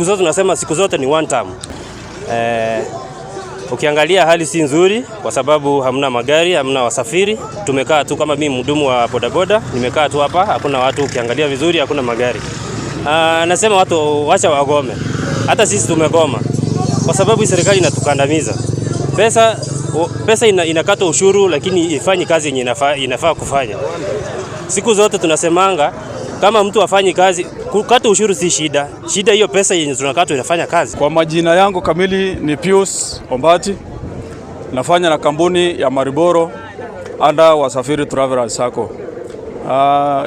siku zote tunasema siku zote ni one time. Ukiangalia hali si nzuri kwa sababu hamna magari, hamna wasafiri. Tumekaa tu kama mimi mhudumu wa bodaboda, nimekaa tu hapa, hakuna watu, ukiangalia vizuri hakuna magari. Nasema watu wacha wagome. Hata sisi tumegoma. Kwa sababu serikali inatukandamiza. Pesa inakata ushuru lakini ifanyi kazi yenye inafaa kufanya. Siku zote tunasemanga kama mtu afanyi kazi, kukata ushuru si shida. Shida hiyo pesa yenye tunakata inafanya kazi. Kwa majina yangu kamili ni Pius Ombati. Nafanya na kampuni ya Mariboro anda Wasafiri Travelers Sacco.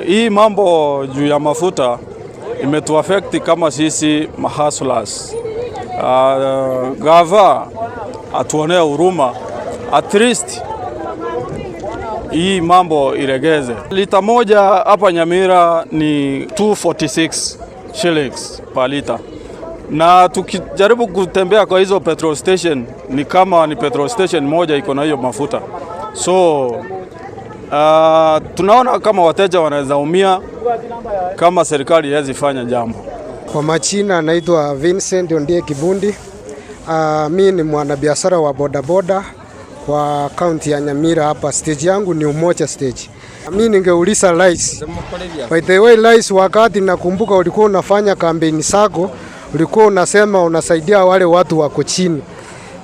Hii mambo juu ya mafuta imetuaffect kama sisi mahustlers. Gava atuonea huruma, at least hii mambo iregeze. Lita moja hapa Nyamira ni 246 shillings per liter. Na tukijaribu kutembea kwa hizo petrol station ni kama ni petrol station moja iko na hiyo mafuta. So tunaona kama wateja wanaweza umia kama serikali haiwezi fanya jambo. Kwa majina naitwa Vincent Ondie Kibundi. Mimi ni mwanabiashara wa bodaboda kwa kaunti ya Nyamira hapa. Stage yangu ni Umoja stage. Mimi ningeuliza rais. By the way rais, wakati nakumbuka ulikuwa unafanya kampeni zako, ulikuwa unasema unasaidia wale watu wako chini.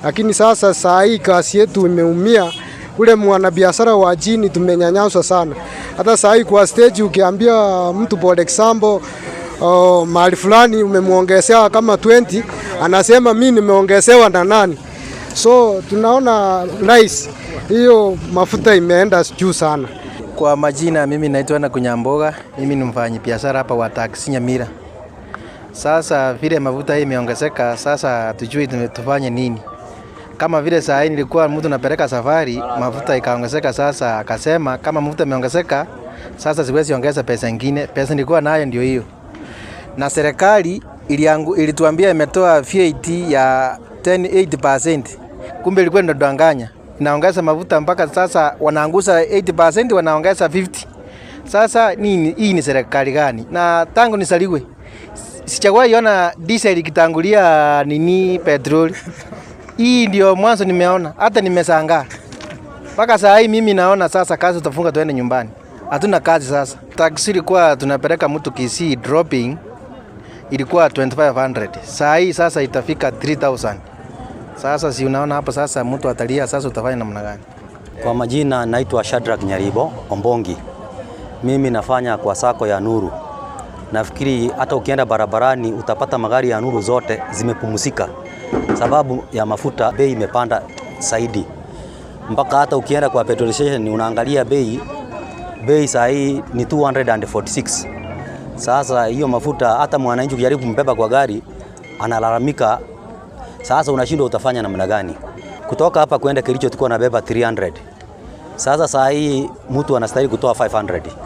Lakini sasa saa hii kazi yetu imeumia. Ule mwanabiashara wa chini tumenyanyaswa sana. Hata saa hii kwa stage ukiambia mtu for example mahali fulani umemuongezea kama 20, anasema mimi nimeongezewa na nani. So tunaona rais, hiyo mafuta imeenda juu sana. Kwa majina mimi naitwa na Kunyamboga, mimi ni mfanyabiashara hapa wa taxi Nyamira. Sasa vile mafuta hii imeongezeka, sasa tujui tufanye nini. Kama vile saa hii nilikuwa mtu napeleka safari, mafuta ikaongezeka, sasa akasema kama mafuta imeongezeka, sasa siwezi ongeza pesa nyingine. Pesa nilikuwa nayo ndio hiyo. Na serikali ilituambia imetoa VAT ya 8%. Kumbe ilikuwa inadanganya. Inaongeza mafuta mpaka sasa wanaanguza 8%, wanaongeza 50. Sasa hii ni serikali gani? Na tangu nisaliwe sijawahi ona diesel ikitangulia petroli. Hii ndio mwanzo nimeona, hata nimeshangaa. Mpaka saa hii mimi naona sasa kazi tutafunga tuende nyumbani. Hatuna kazi sasa. Taxi ilikuwa tunapeleka mtu Kisii dropping ilikuwa 2500. Saa hii sasa itafika 3000. Sasa si unaona hapa sasa mtu atalia, sasa utafanya namna gani? Kwa majina naitwa Shadrack Nyaribo Ombongi. Mimi nafanya kwa sako ya Nuru. Nafikiri hata ukienda barabarani utapata magari ya Nuru zote zimepumzika. Sababu ya mafuta bei imepanda zaidi. Mpaka hata ukienda kwa petrol station unaangalia bei saa hii ni 246. Sasa hiyo mafuta hata mwananchi ukijaribu kumbeba kwa gari analalamika. Sasa unashindwa utafanya namna gani? Kutoka hapa kwenda Kericho tulikuwa nabeba 300. Sasa saa hii mtu anastahili kutoa 500.